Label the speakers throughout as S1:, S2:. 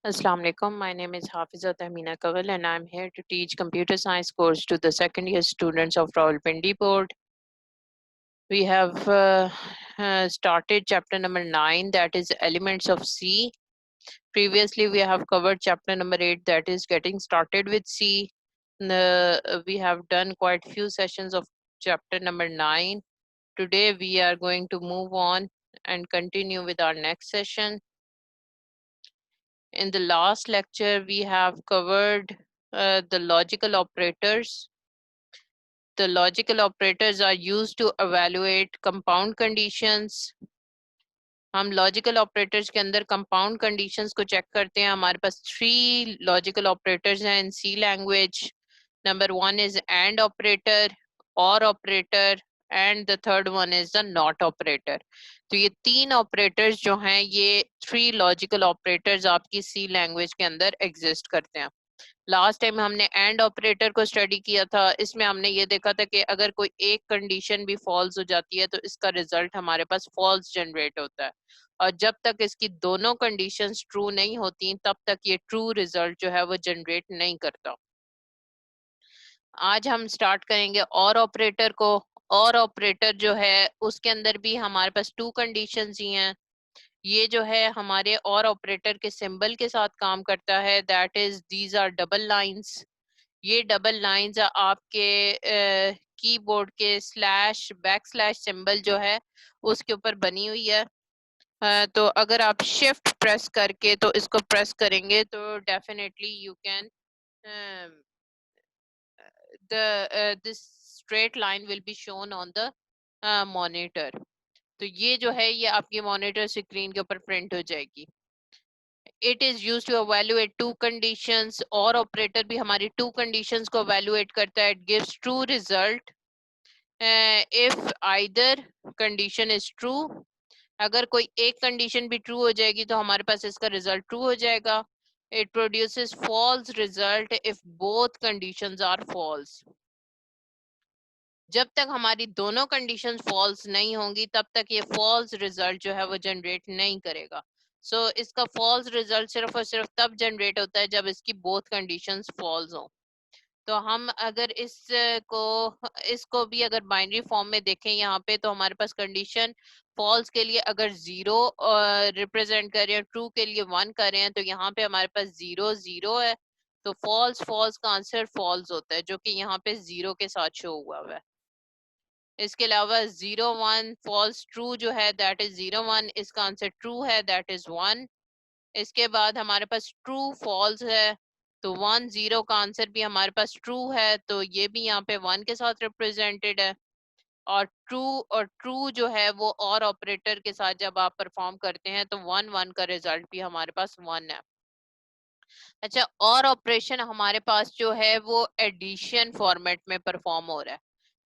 S1: Assalamu alaikum. My name is Hafizat Amina Kawal and I'm here to teach computer science course to the second year students of Rawalpindi board. We have started chapter number 9, that is elements of C. Previously we have covered chapter number 8, that is getting started with C. We have done quite few sessions of chapter number 9. Today we are going to move on and continue with our next session. In the last lecture, we have covered the logical operators. The logical operators are used to evaluate compound conditions. हम logical operators के अंदर compound conditions को check करते हैं. हमारे पास 3 logical operators हैं in C language. Number 1 is and operator, or operator, and the third one is the not operator. तो ये 3 ऑपरेटर्स जो हैं, ये 3 लॉजिकल ऑपरेटर्स आपकी सी लैंग्वेज के अंदर एग्जिस्ट करते हैं. लास्ट टाइम हमने एंड ऑपरेटर को स्टडी किया था. इसमें हमने ये देखा था कि अगर कोई एक कंडीशन भी फॉल्स हो जाती है तो इसका रिजल्ट हमारे पास फॉल्स जनरेट होता है, और जब तक इसकी दोनों कंडीशंस ट्रू नहीं होती तब तक ये ट्रू रिजल्ट जो है वो जनरेट नहीं करता. आज हम स्टार्ट करेंगे और ऑपरेटर को. और ऑपरेटर जो है उसके अंदर भी हमारे पास 2 कंडीशंस ही हैं. ये जो है हमारे और ऑपरेटर के सिंबल के साथ काम करता है, that is these are double lines. ये डबल लाइंस आपके कीबोर्ड के बैकस्लैश सिंबल जो है उसके ऊपर बनी हुई है. तो अगर आप शिफ्ट प्रेस करके तो इसको प्रेस करेंगे तो definitely you can this straight line will be shown on the monitor. तो ये जो है ये आपकी मॉनिटर स्क्रीन के ऊपर प्रिंट हो जाएगी. It is use to evaluate 2 conditions. और ऑपरेटर भी हमारी 2 conditions को evaluate करता है. It gives true result if either condition is true. अगर कोई एक कंडीशन भी ट्रू हो जाएगी तो हमारे पास इसका रिजल्ट ट्रू हो जाएगा. It produces false result if both conditions are false. जब तक हमारी दोनों कंडीशंस फॉल्स नहीं होंगी तब तक ये फॉल्स रिजल्ट जो है वो जनरेट नहीं करेगा. सो इसका फॉल्स रिजल्ट सिर्फ और सिर्फ तब जनरेट होता है जब इसकी बोथ कंडीशंस फॉल्स हो. तो हम अगर इसको भी अगर बाइनरी फॉर्म में देखें यहाँ पे, तो हमारे पास कंडीशन फॉल्स के लिए अगर 0 रिप्रेजेंट कर रहे हैं, ट्रू के लिए 1 कर रहे हैं, तो यहाँ पे हमारे पास 0 0 है. तो फॉल्स फॉल्स का आंसर फॉल्स होता है, जो कि यहाँ पे 0 के साथ शो हुआ है. इसके अलावा 0 1 फॉल्स ट्रू जो है दैट इज 0 1. इसका आंसर ट्रू है दैट इज 1. इसके बाद हमारे पास ट्रू फॉल्स है, तो 1 0 का आंसर भी हमारे पास ट्रू है, तो ये भी यहाँ पे 1 के साथ रिप्रेजेंटेड है. और ट्रू जो है वो और ऑपरेटर के साथ जब आप परफॉर्म करते हैं तो 1 1 का रिजल्ट भी हमारे पास 1 है. अच्छा, और ऑपरेशन हमारे पास जो है वो एडिशन फॉर्मेट में परफॉर्म हो रहा है.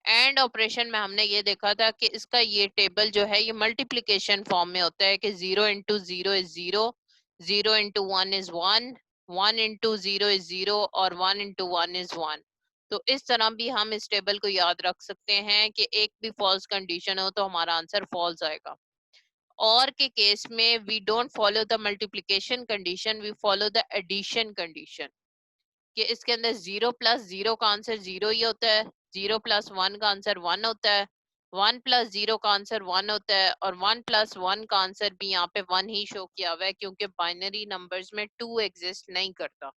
S1: एंड ऑपरेशन में हमने ये देखा था कि इसका ये टेबल जो है ये मल्टीप्लिकेशन फॉर्म में होता है कि 0 into 0 is 0, 0 into 1 is 1, 1 into 0 is 0, और 1 इंटू 1 इज 1. तो इस तरह भी हम इस टेबल को याद रख सकते हैं कि एक भी फॉल्स कंडीशन हो तो हमारा आंसर फॉल्स आएगा. और के केस में we don't follow the multiplication condition, we follow the addition condition. कि इसके अंदर 0 प्लस 0 का आंसर 0 ही होता है, 0 प्लस 1 का आंसर 1 होता है, 1 प्लस 0 का आंसर 1 होता है, और 1 प्लस 1 का आंसर भी यहाँ पे 1 ही शो किया हुआ है, क्योंकि बाइनरी नंबर्स में 2 एग्जिस्ट नहीं करता.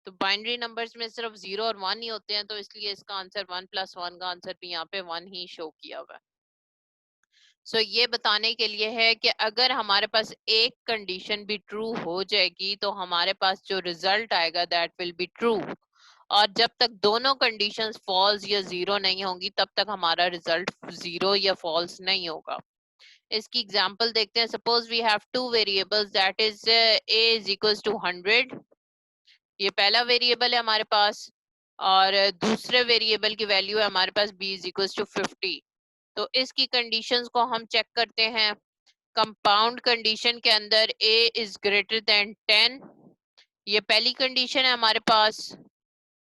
S1: तो बाइनरी नंबर्स में सिर्फ 0 और 1 ही होते हैं, तो इसलिए इसका आंसर 1 प्लस 1 का आंसर भी यहाँ पे 1 ही शो किया हुआ है. सो ये बताने के लिए है कि अगर हमारे पास एक कंडीशन भी ट्रू हो जाएगी तो हमारे पास जो रिजल्ट आएगा दैट विल बी ट्रू. और जब तक दोनों कंडीशंस फॉल्स या 0 नहीं होंगी तब तक हमारा रिजल्ट 0 या फॉल्स नहीं होगा. इसकी एग्जांपल देखते हैं. Suppose we have 2 variables that is a is equals to 100. ये पहला वेरिएबल है हमारे पास, और दूसरे वेरिएबल की वैल्यू है हमारे पास b इज इक्वल्स टू 50. तो इसकी कंडीशंस को हम चेक करते हैं. कंपाउंड कंडीशन के अंदर a इज ग्रेटर देन 10. ये पहली कंडीशन है हमारे पास.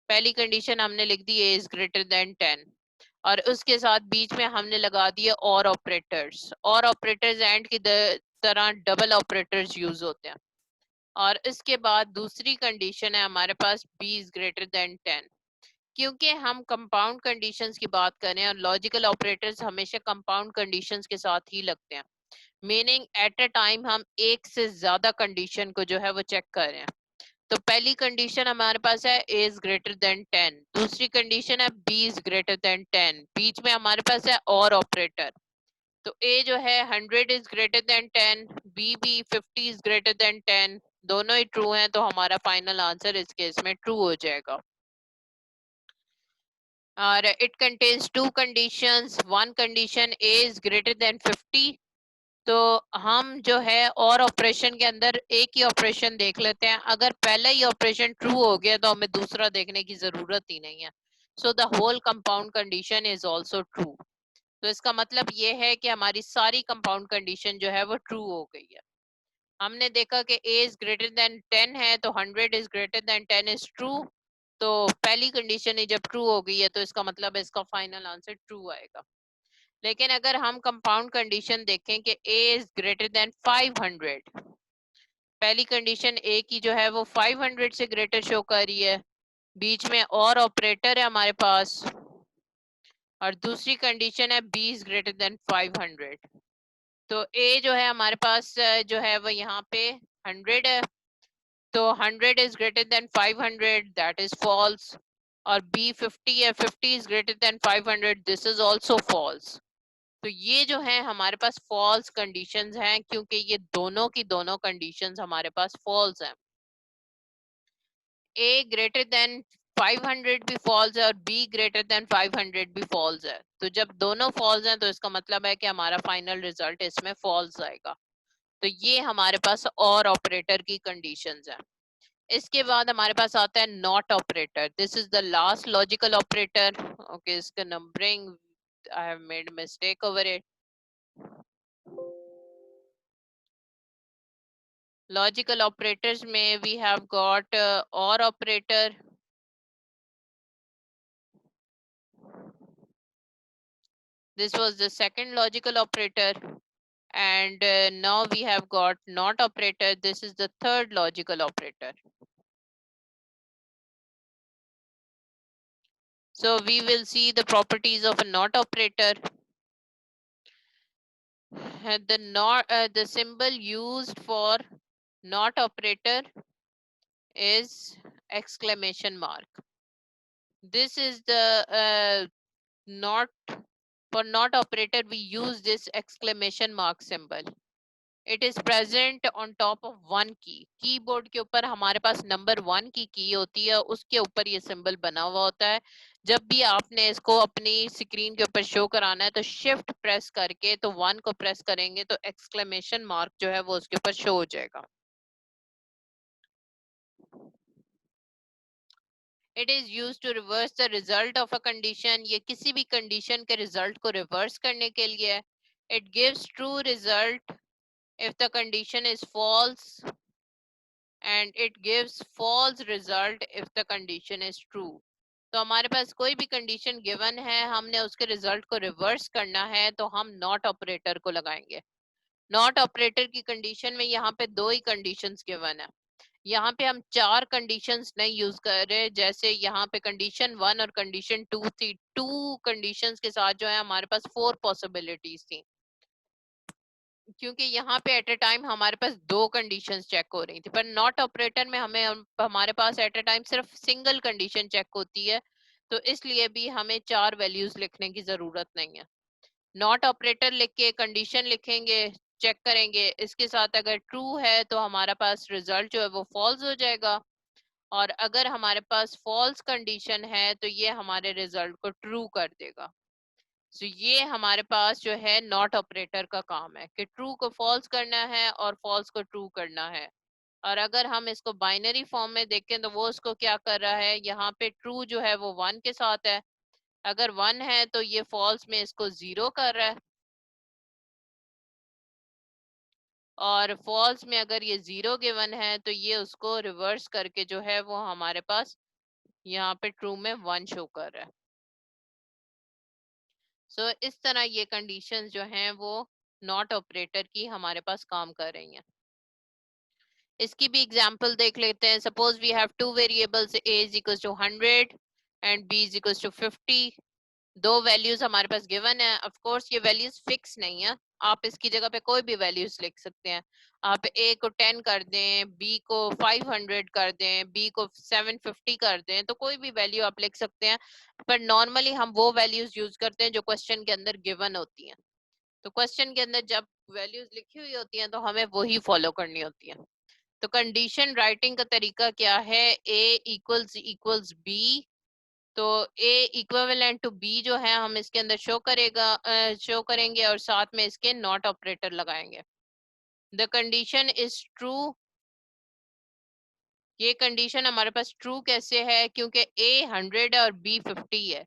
S1: पहली कंडीशन हमने लिख दी a इज ग्रेटर देन 10, और उसके साथ बीच में हमने लगा दिए और ऑपरेटर्स. और ऑपरेटर्स एंड की तरह डबल ऑपरेटर्स यूज होते हैं. और इसके बाद दूसरी कंडीशन है हमारे पास b इज ग्रेटर देन 10। क्योंकि हम कंपाउंड कंडीशंस की बात करें और लॉजिकल ऑपरेटर्स हमेशा कंपाउंड कंडीशंस के साथ ही लगते हैं, मीनिंग एट अ टाइम हम एक से ज्यादा कंडीशन को जो है वो चेक कर रहे हैं। तो पहली कंडीशन हमारे पास है a इज ग्रेटर देन 10, दूसरी कंडीशन है b इज ग्रेटर देन 10, बीच में हमारे पास है और ऑपरेटर। तो a जो है 100 इज ग्रेटर देन 10, b भी 50 इज ग्रेटर देन 10, दोनों ही ट्रू हैं, तो हमारा फाइनल आंसर इस केस में ट्रू हो जाएगा। और it contains two conditions, one condition a is greater then 50। तो हम जो है और ऑपरेशन के अंदर एक ही ऑपरेशन देख लेते हैं, अगर पहला ही ऑपरेशन ट्रू हो गया तो हमें दूसरा देखने की जरूरत ही नहीं है। So the whole compound condition is also true. तो इसका मतलब ये है कि हमारी सारी कंपाउंड कंडीशन जो है वो ट्रू हो गई है। हमने देखा कि a इज ग्रेटर देन 10 है, तो 100 is greater then 10 is true. तो पहली कंडीशन ही जब ट्रू हो गई है तो इसका मतलब इसका फाइनल आंसर ट्रू आएगा। लेकिन अगर हम कंपाउंड कंडीशन देखें कि a इज ग्रेटर देन 500, पहली कंडीशन a की जो है वो 500 से ग्रेटर शो कर रही है, बीच में और ऑपरेटर है हमारे पास, और दूसरी कंडीशन है b इज ग्रेटर देन 500। तो a जो है हमारे पास जो है वो यहाँ पे 100 है, तो 100 is greater than 500, that is false. और b 50 है, 50 is greater than 500, this is also false. तो ये जो है हमारे पास फॉल्स कंडीशंस हैं, क्योंकि ये दोनों की दोनों कंडीशंस हमारे पास फॉल्स हैं। a ग्रेटर देन 500 भी फॉल्स है और b ग्रेटर देन 500 भी फॉल्स है। तो जब दोनों फॉल्स हैं तो इसका मतलब है कि हमारा फाइनल रिजल्ट इसमें फॉल्स आएगा। तो ये हमारे पास और ऑपरेटर की कंडीशंस हैं। इसके बाद हमारे पास आता है not operator. This is the last logical operator. Okay, इसका numbering I have made mistake over it. Logical operators में we have got or operator. This was the second logical operator. And now we have got not operator. This is the third logical operator. So we will see the properties of a not operator. The symbol used for not operator is exclamation mark. This is the not for not operator, we use this exclamation mark symbol. It is present on top of one key. Keyboard के ऊपर हमारे पास number 1 की की होती है, उसके ऊपर ये सिंबल बना हुआ होता है। जब भी आपने इसको अपनी स्क्रीन के ऊपर शो कराना है तो शिफ्ट प्रेस करके, तो 1 को प्रेस करेंगे तो एक्सक्लेमेशन मार्क जो है वो उसके ऊपर शो हो जाएगा। It is used to reverse the result of a condition. ये किसी भी कंडीशन के रिजल्ट को रिवर्स करने के लिए है। It gives true result if the condition is false, and it gives false result if the condition is true. तो हमारे पास कोई भी कंडीशन गिवन है, हमने उसके रिजल्ट को रिवर्स करना है तो हम नॉट ऑपरेटर को लगाएंगे। नॉट ऑपरेटर की कंडीशन में यहाँ पे दो ही कंडीशंस गिवन है। यहाँ पे हम चार कंडीशंस नहीं यूज कर रहे, जैसे यहाँ पे कंडीशन 1 और कंडीशन 2 थी। टू कंडीशंस के साथ जो है हमारे पास 4 पॉसिबिलिटीज थी, क्योंकि यहाँ पे एट अ टाइम हमारे पास दो कंडीशंस चेक हो रही थी। पर नॉट ऑपरेटर में हमारे पास एट अ टाइम सिर्फ सिंगल कंडीशन चेक होती है, तो इसलिए भी हमें चार वैल्यूज लिखने की जरूरत नहीं है। नॉट ऑपरेटर लिख के कंडीशन लिखेंगे, चेक करेंगे, इसके साथ अगर ट्रू है तो हमारा पास रिजल्ट जो है वो फॉल्स हो जाएगा, और अगर हमारे पास फॉल्स कंडीशन है तो ये हमारे रिजल्ट को ट्रू कर देगा। तो ये हमारे पास जो है नॉट ऑपरेटर का काम है कि ट्रू को फॉल्स करना है और फॉल्स को ट्रू करना है। और अगर हम इसको बाइनरी फॉर्म में देखें तो वो उसको क्या कर रहा है, यहाँ पे ट्रू जो है वो 1 के साथ है, अगर 1 है तो ये फॉल्स में इसको 0 कर रहा है, और फॉल्स में अगर ये 0 गिवन है तो ये उसको रिवर्स करके जो है वो हमारे पास यहाँ पे ट्रू में 1 शो कर रहा है। सो इस तरह ये कंडीशंस जो हैं वो नॉट ऑपरेटर की हमारे पास काम कर रही हैं। इसकी भी एग्जांपल देख लेते हैं. Suppose we have two variables, a is equal to 100 and b is equal to 50. दो वैल्यूज हमारे पास गिवन है. ऑफ कोर्स ये वैल्यूज फिक्स नहीं है, आप इसकी जगह पे कोई भी वैल्यूज लिख सकते हैं. आप a को 10 कर दें, b को 500 कर दें, b को 750 कर दें, तो कोई भी वैल्यू आप लिख सकते हैं. पर नॉर्मली हम वो वैल्यूज यूज करते हैं जो क्वेश्चन के अंदर गिवन होती हैं. तो क्वेश्चन के अंदर जब वैल्यूज लिखी हुई होती हैं तो हमें वही फॉलो करनी होती है. तो कंडीशन राइटिंग का तरीका क्या है? a equals equals b. तो a इक्विवेलेंट टू b जो है हम इसके अंदर शो करेंगे और साथ में इसके नॉट ऑपरेटर लगाएंगे. The condition is true. ये कंडीशन हमारे पास ट्रू कैसे है? क्योंकि a 100 है और b 50 है.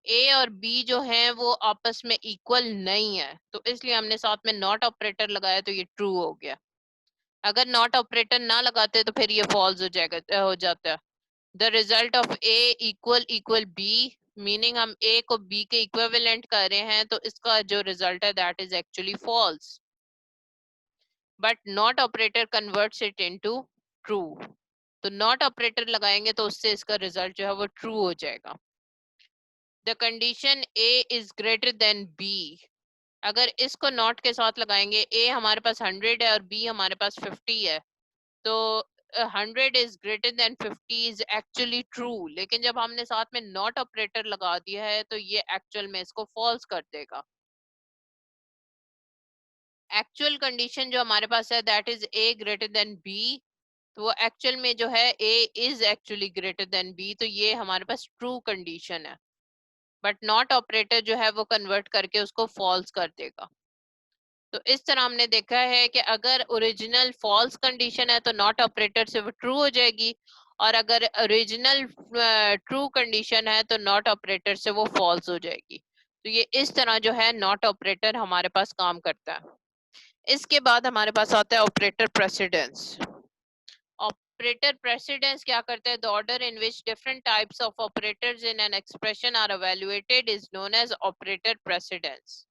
S1: a और b जो है वो आपस में इक्वल नहीं है, तो इसलिए हमने साथ में नॉट ऑपरेटर लगाया, तो ये ट्रू हो गया. अगर नॉट ऑपरेटर ना लगाते तो फिर ये फॉल्स हो जाता है. The result of a equal b, meaning हम a को b के इक्विवेलेंट कर रहे हैं, तो इसका जो रिजल्ट है that is actually false. But not operator converts it into true. तो नॉट ऑपरेटर लगाएंगे तो उससे इसका रिजल्ट जो है वो ट्रू हो जाएगा. The condition a is greater then b. अगर इसको नॉट के साथ लगाएंगे, a हमारे पास 100 है और b हमारे पास 50 है, तो 100 is greater then 50 is actually true. लेकिन जब हमने साथ में नॉट ऑपरेटर लगा दिया है तो ये एक्चुअल में इसको फॉल्स कर देगा. एक्चुअल कंडीशन जो हमारे पास है that is a greater than b. तो वो एक्चुअल में जो है a is actually greater than b, तो ये हमारे पास ट्रू कंडीशन है. बट नॉट ऑपरेटर जो है वो कन्वर्ट करके उसको फॉल्स कर देगा. तो इस तरह हमने देखा है कि अगर ओरिजिनल फॉल्स कंडीशन है तो नॉट ऑपरेटर से वो ट्रू हो जाएगी, और अगर ओरिजिनल ट्रू कंडीशन है तो नॉट ऑपरेटर से वो फॉल्स हो जाएगी. तो ये इस तरह जो है नॉट ऑपरेटर हमारे पास काम करता है. इसके बाद हमारे पास आता है ऑपरेटर प्रेसिडेंस. ऑपरेटर प्रेसिडेंस क्या करता है? The order in which different types of operators in an expression are evaluated is known as operator precedence.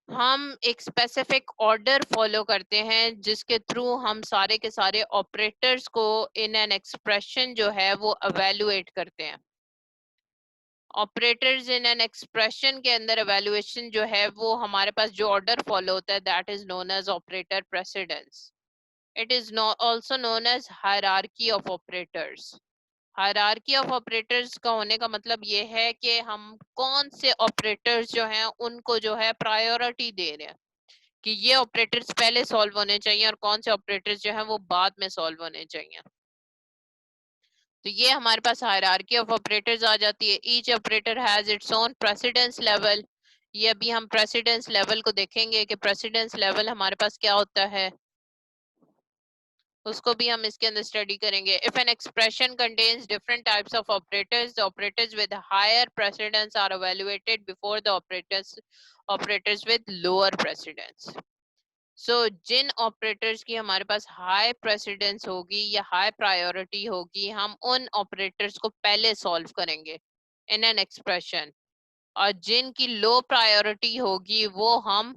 S1: हम एक स्पेसिफिक ऑर्डर फॉलो करते हैं जिसके थ्रू हम सारे के सारे ऑपरेटर्स को इन एन एक्सप्रेशन जो है वो एवेल्युएट करते हैं. ऑपरेटर्स इन एन एक्सप्रेशन के अंदर एवेल्युएशन जो है वो हमारे पास जो ऑर्डर फॉलो होता है that is known as operator precedence. It is also known as hierarchy of operators. Hierarchy of operators का होने का मतलब ये है कि हम कौन से ऑपरेटर्स जो हैं उनको जो है प्रायोरिटी दे रहे हैं, कि ये ऑपरेटर्स पहले सॉल्व होने चाहिए और कौन से ऑपरेटर्स जो हैं वो बाद में सॉल्व होने चाहिए. तो ये हमारे पास हायरार्की ऑफ ऑपरेटर्स आ जाती है. Each operator has its own precedence level. ये अभी हम प्रेसिडेंस लेवल को देखेंगे कि प्रेसिडेंस लेवल हमारे पास क्या होता है, उसको भी हम इसके अंदर स्टडी करेंगे. If an expression contains different types of operators, the operators with higher precedence are evaluated before the operators with lower precedence. So जिन ऑपरेटर्स की हमारे पास हाई प्रेसिडेंस होगी या हाई प्रायोरिटी होगी, हम उन ऑपरेटर्स को पहले सॉल्व करेंगे इन एन एक्सप्रेशन, और जिनकी लो प्रायोरिटी होगी वो हम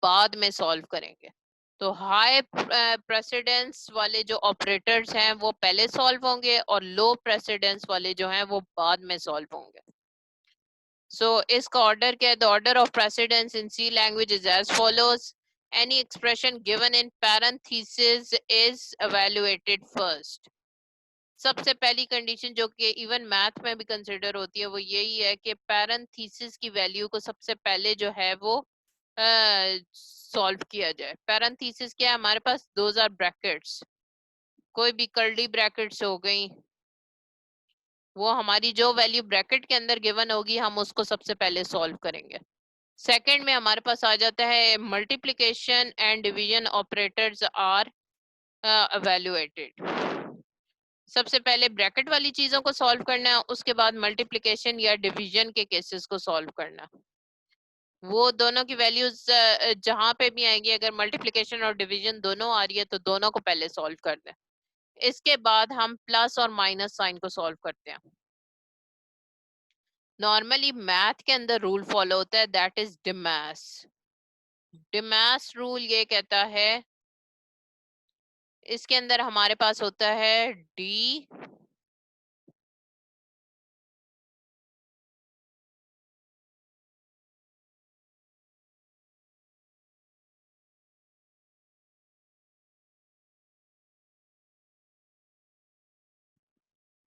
S1: बाद में सॉल्व करेंगे. तो हाई प्रेसिडेंस वाले जो ऑपरेटर्स हैं वो पहले सॉल्व होंगे और लो प्रेसिडेंस वाले जो हैं वो बाद में सॉल्व होंगे. So इसका ऑर्डर क्या है? The order of precedence in C language is as follows. Any expression given in parentheses is evaluated first. सबसे पहली कंडीशन जो कि इवन मैथ में भी कंसिडर होती है वो यही है कि पैरेंथीसिस की वैल्यू को सबसे पहले जो है वो सॉल्व किया जाए. पैरेंथीसिस क्या है हमारे पास? Those are brackets. कोई भी कर्ली ब्रैकेट्स हो गई, वो हमारी जो वैल्यू ब्रैकेट के अंदर गिवन होगी हम उसको सबसे पहले सॉल्व करेंगे. सेकंड में हमारे पास आ जाता है multiplication and division operators are evaluated. सबसे पहले ब्रैकेट वाली चीजों को सॉल्व करना है, उसके बाद मल्टीप्लिकेशन या डिवीजन के केसेस को सॉल्व करना. वो दोनों की वैल्यूज जहां पे भी आएंगी, अगर मल्टीप्लिकेशन और डिवीजन दोनों आ रही है तो दोनों को पहले सॉल्व कर दें. इसके बाद हम प्लस और माइनस साइन को सॉल्व करते हैं. नॉर्मली मैथ के अंदर रूल फॉलो होता है that is DMAS. DMAS rule ये कहता है इसके अंदर हमारे पास होता है डी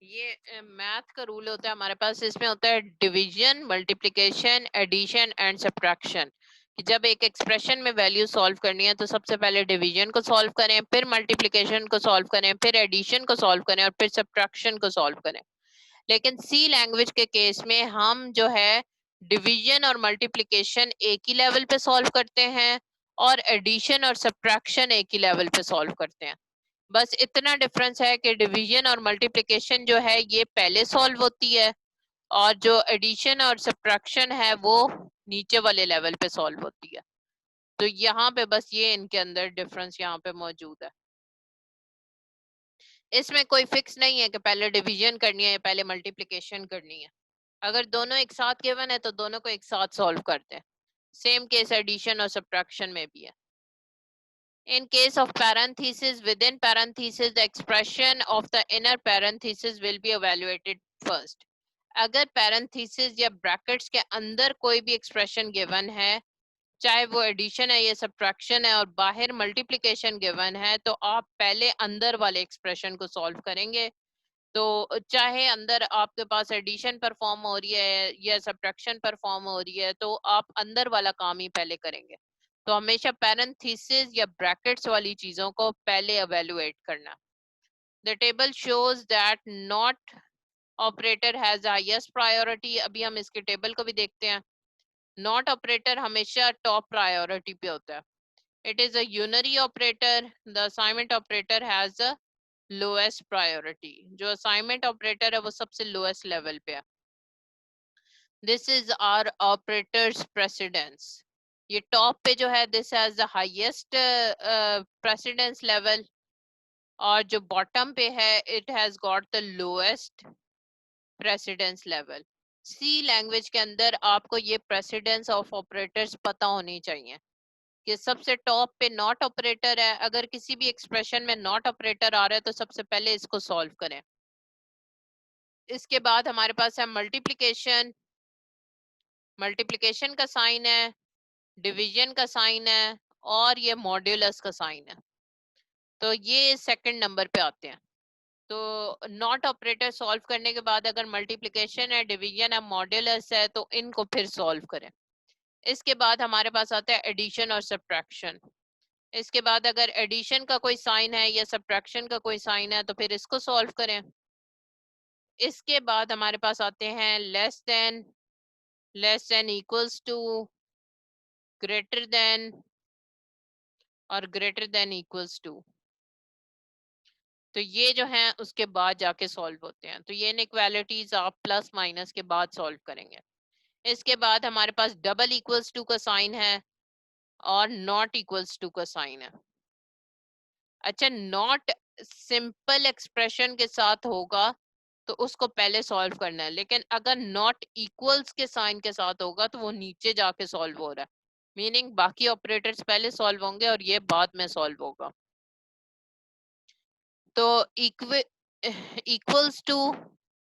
S1: ये मैथ का रूल होता है हमारे पास। इसमें होता है division, multiplication, addition and subtraction. कि जब एक एक्सप्रेशन में वैल्यू सॉल्व करनी है तो सबसे पहले डिवीजन को सॉल्व करें, फिर मल्टीप्लिकेशन को सॉल्व करें, फिर एडिशन को सॉल्व करें और फिर सब्ट्रैक्शन को सॉल्व करें। लेकिन सी लैंग्वेज के केस में हम जो है डिवीजन और मल्टीप्लिकेशन एक ही लेवल पे सॉल्व करते हैं और एडिशन और सब्ट्रैक्शन एक ही लेवल पे सॉल्व करते हैं। बस इतना डिफरेंस है कि डिवीजन और मल्टीप्लिकेशन जो है ये पहले सॉल्व होती है और जो एडिशन और सब्ट्रैक्शन है वो नीचे वाले लेवल पे सॉल्व होती है। तो यहाँ पे बस ये इनके अंदर डिफरेंस यहाँ पे मौजूद है। इसमें कोई फिक्स नहीं है कि पहले डिवीजन करनी है या पहले मल्टीप्लिकेशन करनी है। अगर दोनों एक साथ गिवन है तो दोनों को एक साथ सॉल्व करते हैं। सेम केस एडिशन और सब्ट्रैक्शन में भी है। In case of parenthesis, within parenthesis, the expression of the inner parenthesis will be evaluated first. अगर parenthesis या brackets के अंदर कोई भी expression given है, चाहे वो addition है या subtraction है और बाहर multiplication given है, तो आप पहले अंदर वाले expression को solve करेंगे। तो चाहे अंदर आपके पास एडिशन परफॉर्म हो रही है या सब्ट्रैक्शन परफॉर्म हो रही है तो आप अंदर वाला काम ही पहले करेंगे। तो हमेशा पैरेंथेसिस या ब्रैकेट्स वाली चीजों को पहले एवेलुएट करना। The table shows that not operator has highest priority. अभी हम इसके टेबल को भी देखते हैं। नॉट ऑपरेटर हमेशा टॉप प्रायोरिटी पे होता है। It is a unary operator. The assignment operator has a lowest priority. जो असाइनमेंट ऑपरेटर है वो सबसे लोएस्ट लेवल पे है। This is our operators precedence. ये टॉप पे जो है this has the highest precedence level और जो बॉटम पे है it has got the lowest precedence level. C language के अंदर आपको ये प्रेसिडेंस ऑफ ऑपरेटर्स पता होनी चाहिए कि सबसे टॉप पे नॉट ऑपरेटर है। अगर किसी भी एक्सप्रेशन में नॉट ऑपरेटर आ रहा है तो सबसे पहले इसको सॉल्व करें। इसके बाद हमारे पास है मल्टीप्लिकेशन। मल्टीप्लिकेशन का साइन है, डिवीजन का साइन है और ये मॉड्यूलस का साइन है। तो ये सेकंड नंबर पे आते हैं। तो नॉट ऑपरेटर सॉल्व करने के बाद अगर मल्टीप्लिकेशन है, डिवीजन है, मॉड्यूलस है तो इनको फिर सॉल्व करें। इसके बाद हमारे पास आता है एडिशन और सब्ट्रैक्शन। इसके बाद अगर एडिशन का कोई साइन है या सब्ट्रैक्शन का कोई साइन है तो फिर इसको सॉल्व करें। इसके बाद हमारे पास आते हैं less than equals to, greater than और ग्रेटर देन इक्वल्स टू। तो ये जो है उसके बाद जाके सॉल्व होते हैं। तो ये इनइक्वालिटीज आप प्लस माइनस के बाद सॉल्व करेंगे। इसके बाद हमारे पास डबल इक्वल्स टू का साइन है और नॉट इक्वल्स टू का साइन है। अच्छा, नॉट सिंपल एक्सप्रेशन के साथ होगा तो उसको पहले सॉल्व करना है, लेकिन अगर नॉट इक्वल्स के साइन के साथ होगा तो वो नीचे जाके सॉल्व हो रहा है। मीनिंग बाकी ऑपरेटर्स पहले सॉल्व होंगे और ये बाद में सॉल्व होगा। तो इक्वल्स टू,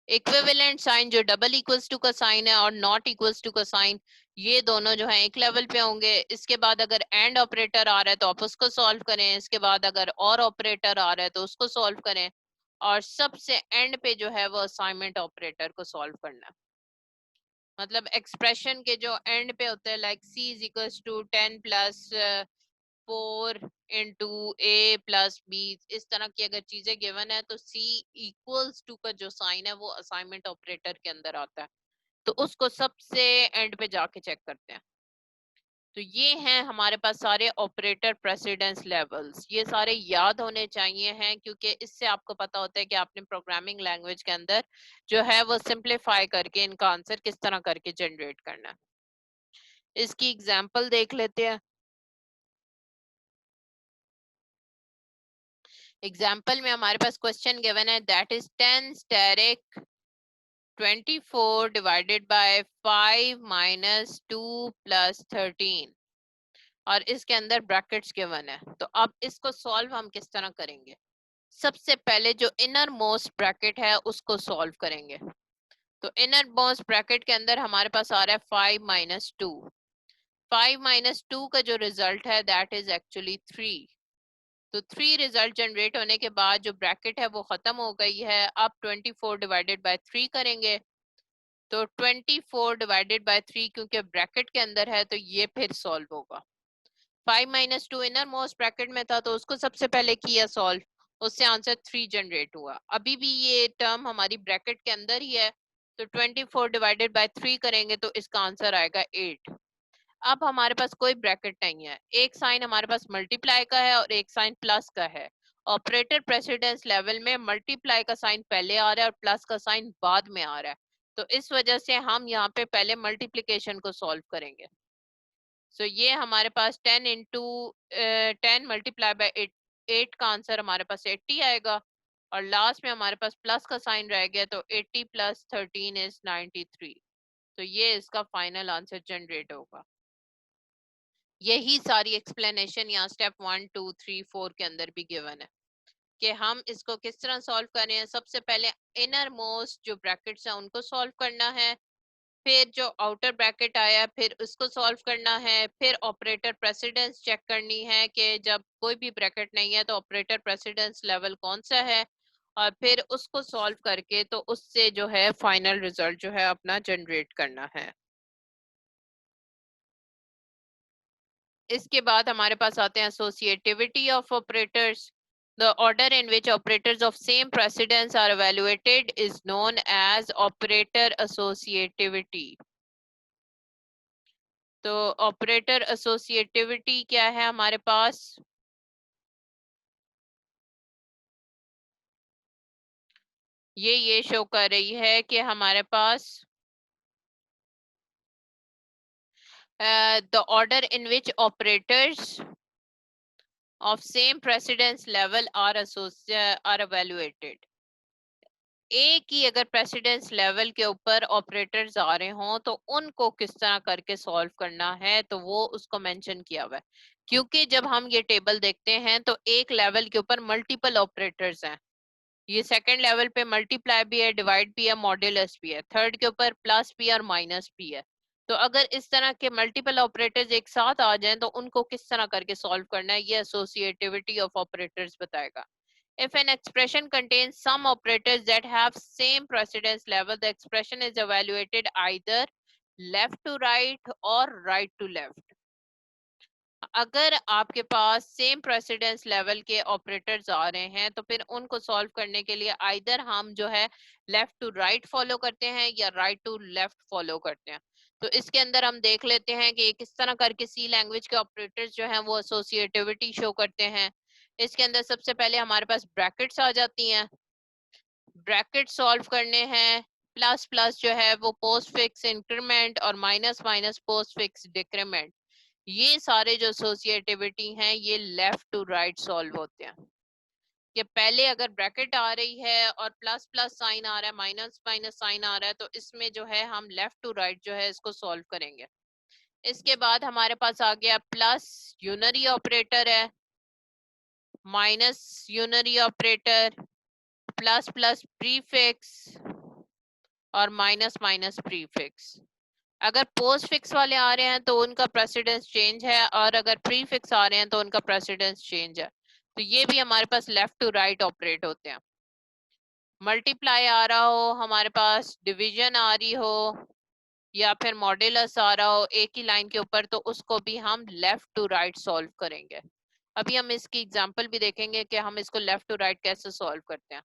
S1: इक्विवेलेंट साइन जो डबल इक्वल्स टू का साइन है और नॉट इक्वल्स टू का साइन, ये दोनों जो है एक लेवल पे होंगे। इसके बाद अगर एंड ऑपरेटर आ रहा है तो आप उसको सॉल्व करें। इसके बाद अगर और ऑपरेटर आ रहा है तो उसको सॉल्व करें और सबसे एंड पे जो है वो असाइनमेंट ऑपरेटर को सॉल्व करना है। मतलब एक्सप्रेशन के जो एंड पे होते हैं like C is equals to 10 plus 4 into A plus B, इस तरह की अगर चीजें गिवन है तो सी इक्वल्स टू का जो साइन है वो असाइनमेंट ऑपरेटर के अंदर आता है। तो उसको सबसे एंड पे जाके चेक करते हैं। तो ये हैं हमारे पास सारे ऑपरेटर प्रेसिडेंस लेवल्स। ये सारे याद होने चाहिए हैं क्योंकि इससे आपको पता होता है कि आपने प्रोग्रामिंग लैंग्वेज के अंदर जो है वो सिंप्लीफाई करके इनका आंसर किस तरह करके जनरेट करना है। इसकी एग्जांपल देख लेते हैं। एग्जाम्पल में हमारे पास क्वेश्चन गिवन है that is 10 asterisk 24 divided by 5 minus 2 plus 13। और इसके अंदर ब्रैकेट्स गिवन है। तो अब इसको सॉल्व हम किस तरह करेंगे? सबसे पहले जो इनर मोस्ट ब्रैकेट है उसको सॉल्व करेंगे। तो इनर मोस्ट ब्रैकेट के अंदर हमारे पास आ रहा है 5 माइनस 2। 5 माइनस 2 का जो रिजल्ट है दैट इज एक्चुअली 3। तो 3 रिजल्ट जनरेट होने के बाद जो ब्रैकेट है वो खत्म हो गई है। अब 24 डिवाइडेड बाय 3 करेंगे। तो 24 डिवाइडेड बाय 3 क्योंकि ब्रैकेट के अंदर है तो ये फिर सॉल्व होगा। 5 माइनस 2 इनर मोस्ट ब्रैकेट में था तो उसको सबसे पहले किया सॉल्व, उससे आंसर 3 जनरेट हुआ। अभी भी ये टर्म हमारी ब्रैकेट के अंदर ही है तो 24 डिवाइडेड बाय 3 करेंगे तो इसका आंसर आएगा 8। अब हमारे पास कोई ब्रैकेट नहीं है, एक साइन हमारे पास मल्टीप्लाई का है और एक साइन प्लस का है। ऑपरेटर प्रेसिडेंस लेवल में मल्टीप्लाई का साइन पहले आ रहा है और प्लस का साइन बाद में आ रहा है। तो इस वजह से हम यहाँ पे पहले मल्टीप्लिकेशन को सॉल्व करेंगे। सो ये हमारे पास 10 इंटू 10 मल्टीप्लाई बाय 8, 8 का आंसर हमारे पास 80 आएगा। और लास्ट में हमारे पास प्लस का साइन रह गया तो 80 प्लस 13 इज 93। तो ये इसका फाइनल आंसर जनरेट होगा। यही सारी एक्सप्लेनेशन यहाँ स्टेप 1 2 3 4 के अंदर भी गिवन है कि हम इसको किस तरह सॉल्व करें हैं। सबसे पहले इनर मोस्ट जो ब्रैकेट्स हैं उनको सॉल्व करना है, फिर जो आउटर ब्रैकेट आया फिर उसको सॉल्व करना है, फिर ऑपरेटर प्रेसिडेंस चेक करनी है कि जब कोई भी ब्रैकेट नहीं है तो ऑपरेटर प्रेसिडेंस लेवल कौन सा है, और फिर उसको सॉल्व करके तो उससे जो है फाइनल रिजल्ट जो है अपना जनरेट करना है। इसके बाद हमारे पास आते हैं associativity of operators. The order in which operators of same precedence are evaluated is known as operator associativity. तो ऑपरेटर एसोसिएटिविटी क्या है हमारे पास? ये शो कर रही है कि हमारे पास the order in which operators of same precedence level are evaluated. एक ही अगर प्रेसिडेंस लेवल के ऊपर ऑपरेटर्स आ रहे हों तो उनको किस तरह करके सॉल्व करना है तो वो उसको मेंशन किया हुआ है। क्योंकि जब हम ये टेबल देखते हैं तो एक लेवल के ऊपर मल्टीपल ऑपरेटर्स हैं। ये सेकंड लेवल पे मल्टीप्लाई भी है, डिवाइड भी है, मॉड्यूलस भी है, थर्ड के ऊपर प्लस भी और माइनस भी है। तो अगर इस तरह के मल्टीपल ऑपरेटर्स एक साथ आ जाएं तो उनको किस तरह करके सॉल्व करना है ये एसोसिएटिविटी ऑफ ऑपरेटर्स बताएगा। If an expression contains some operators that have same precedence level, the expression is evaluated either left to right or right to left. अगर आपके पास सेम प्रेसिडेंस लेवल के ऑपरेटर्स आ रहे हैं तो फिर उनको सॉल्व करने के लिए आइदर हम जो है लेफ्ट टू राइट फॉलो करते हैं या राइट टू लेफ्ट फॉलो करते हैं। तो इसके अंदर हम देख लेते हैं कि किस तरह करके सी लैंग्वेज के ऑपरेटर्स जो हैं वो एसोसिएटिविटी शो करते हैं। इसके अंदर सबसे पहले हमारे पास ब्रैकेट्स आ जाती हैं। ब्रैकेट सॉल्व करने हैं, प्लस प्लस जो है वो पोस्ट फिक्स इंक्रीमेंट और minus minus post fix decrement. ये सारे जो एसोसिएटिविटी हैं ये लेफ्ट टू राइट सॉल्व होते हैं। कि पहले अगर ब्रैकेट आ रही है और प्लस प्लस साइन आ रहा है, माइनस माइनस साइन आ रहा है, तो इसमें जो है हम लेफ्ट टू राइट जो है इसको सॉल्व करेंगे। इसके बाद हमारे पास आ गया प्लस यूनरी ऑपरेटर है, minus unary operator, plus plus prefix और माइनस माइनस प्रीफिक्स। अगर पोस्ट फिक्स वाले आ रहे हैं तो उनका प्रेसिडेंस चेंज है और अगर प्री फिक्स आ रहे हैं तो उनका प्रेसिडेंस चेंज है। तो ये भी हमारे पास लेफ्ट टू राइट ऑपरेट होते हैं। मल्टीप्लाई आ रहा हो, हमारे पास डिवीजन आ रही हो या फिर मॉड्यूलस आ रहा हो एक ही लाइन के ऊपर, तो उसको भी हम लेफ्ट टू राइट सॉल्व करेंगे। अभी हम इसकी एग्जांपल भी देखेंगे कि हम इसको लेफ्ट टू राइट कैसे सॉल्व करते हैं।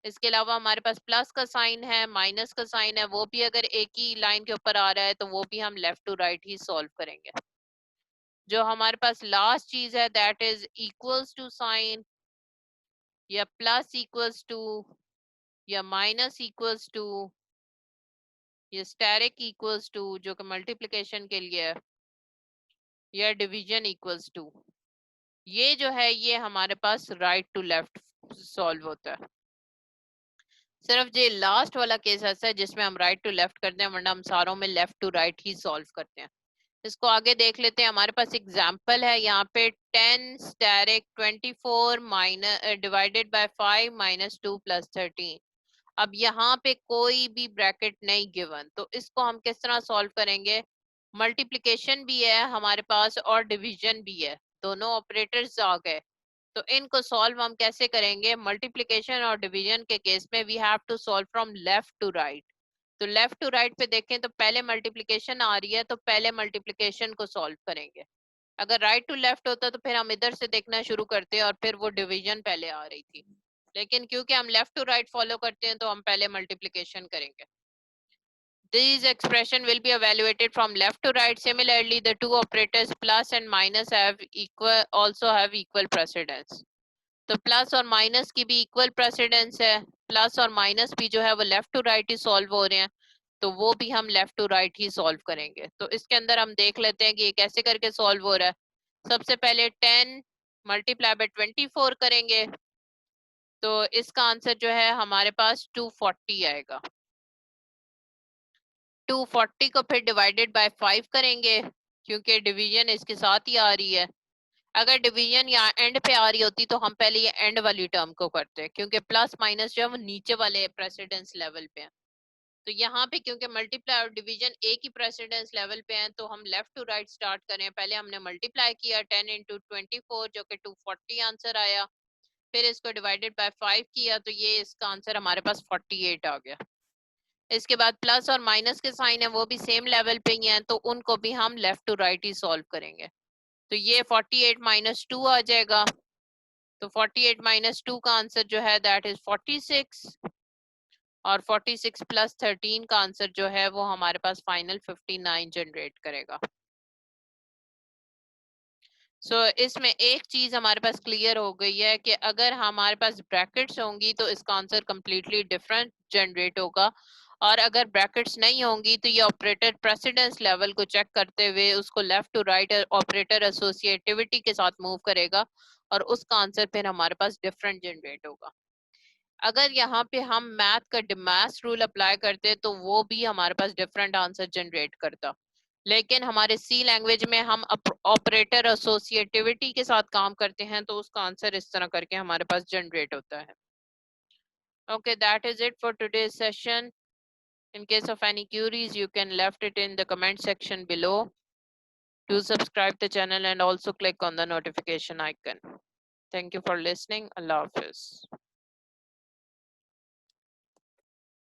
S1: इसके अलावा हमारे पास प्लस का साइन है, माइनस का साइन है, वो भी अगर एक ही लाइन के ऊपर आ रहा है तो वो भी हम लेफ्ट टू राइट ही सॉल्व करेंगे। जो हमारे पास लास्ट चीज है that is equals to sign या प्लस इक्वल्स टू या माइनस इक्वल्स टू या स्टेरिक इक्वल्स टू जो कि मल्टीप्लिकेशन के लिए है, या डिवीजन इक्वल्स टू। ये जो है ये हमारे पास राइट टू लेफ्ट सॉल्व होता है। सिर्फ ये लास्ट वाला केस ऐसा है जिसमें हम राइट टू लेफ्ट करते हैं, वरना हम सारों में लेफ्ट टू राइट ही सॉल्व करते हैं। इसको आगे देख लेते हैं। हमारे पास एग्जाम्पल है यहाँ पे 10 asterisk 24 minus divided by 5 minus 2 plus 13। अब यहाँ पे कोई भी ब्रैकेट नहीं गिवन, तो इसको हम किस तरह सॉल्व करेंगे? मल्टीप्लिकेशन भी है हमारे पास और डिवीजन भी है, दोनों ऑपरेटर्स आ गए। तो इनको सॉल्व हम कैसे करेंगे? मल्टीप्लिकेशन और डिवीजन के केस में we have to solve from left to right. तो लेफ्ट टू राइट पे देखें तो पहले मल्टीप्लिकेशन आ रही है, तो पहले मल्टीप्लिकेशन को सॉल्व करेंगे। अगर राइट टू लेफ्ट होता तो फिर हम इधर से देखना शुरू करते और फिर वो डिवीजन पहले आ रही थी। लेकिन क्योंकि हम लेफ्ट टू राइट फॉलो करते हैं तो हम पहले मल्टीप्लिकेशन करेंगे। These expression will be evaluated from left to right. Similarly, the two operators plus and minus also have equal precedence. तो प्लस और माइनस की भी इक्वल प्रेसिडेंस है, प्लस और माइनस भी जो है वो लेफ्ट टू राइट ही सॉल्व हो रहे हैं, तो वो भी हम लेफ्ट टू राइट ही सॉल्व करेंगे। तो इसके अंदर हम देख लेते हैं कि ये कैसे करके सॉल्व हो रहा है। सबसे पहले 10 मल्टीप्लाई बाय 24 करेंगे, तो इसका आंसर जो है हमारे पास 240 आएगा। 240 को फिर डिवाइडेड बाय 5 करेंगे, क्योंकि डिवीजन इसके साथ ही आ रही है। अगर डिवीजन यहाँ एंड पे आ रही होती तो हम पहले ये एंड वाली टर्म को करते हैं, क्योंकि प्लस माइनस जो है वो नीचे वाले प्रेसिडेंस लेवल पे है। तो यहाँ पे क्योंकि मल्टीप्लाई और डिवीजन एक ही प्रेसिडेंस लेवल पे हैं, तो हम लेफ्ट टू राइट स्टार्ट करें। पहले हमने मल्टीप्लाई किया 10 इंटू 24 जो कि 240 आंसर आया, फिर इसको डिवाइडेड बाय 5 किया, तो ये इसका आंसर हमारे पास 48 आ गया। इसके बाद प्लस और माइनस के साइन है वो भी सेम लेवल पे ही हैं, तो उनको भी हम लेफ्ट टू राइट ही सॉल्व करेंगे। तो ये 48 माइनस 2 आ जाएगा। तो 48 माइनस 2 का आंसर जो है दैट इज 46, और 46 प्लस 13 का आंसर जो है वो हमारे पास फाइनल 59 जनरेट करेगा। इसमें एक चीज हमारे पास क्लियर हो गई है कि अगर हमारे पास ब्रैकेट्स होंगी तो इसका आंसर कंप्लीटली डिफरेंट जनरेट होगा, और अगर ब्रैकेट्स नहीं होंगी तो ये ऑपरेटर प्रेसिडेंस लेवल को चेक करते हुए उसको left to right operator associativity के साथ मूव करेगा, और उसका आंसर फिर हमारे पास डिफरेंट जनरेट होगा। अगर यहाँ पे हम मैथ का डिमास रूल अप्लाई करते तो वो भी हमारे पास डिफरेंट आंसर जनरेट करता, लेकिन हमारे सी लैंग्वेज में हम ऑपरेटर एसोसिएटिविटी के साथ काम करते हैं, तो उसका आंसर इस तरह करके हमारे पास जनरेट होता है। Okay, that is it for today's session. In case of any queries, you can left it in the comment section below. Do subscribe the channel and also click on the notification icon. Thank you for listening. Allah Hafiz.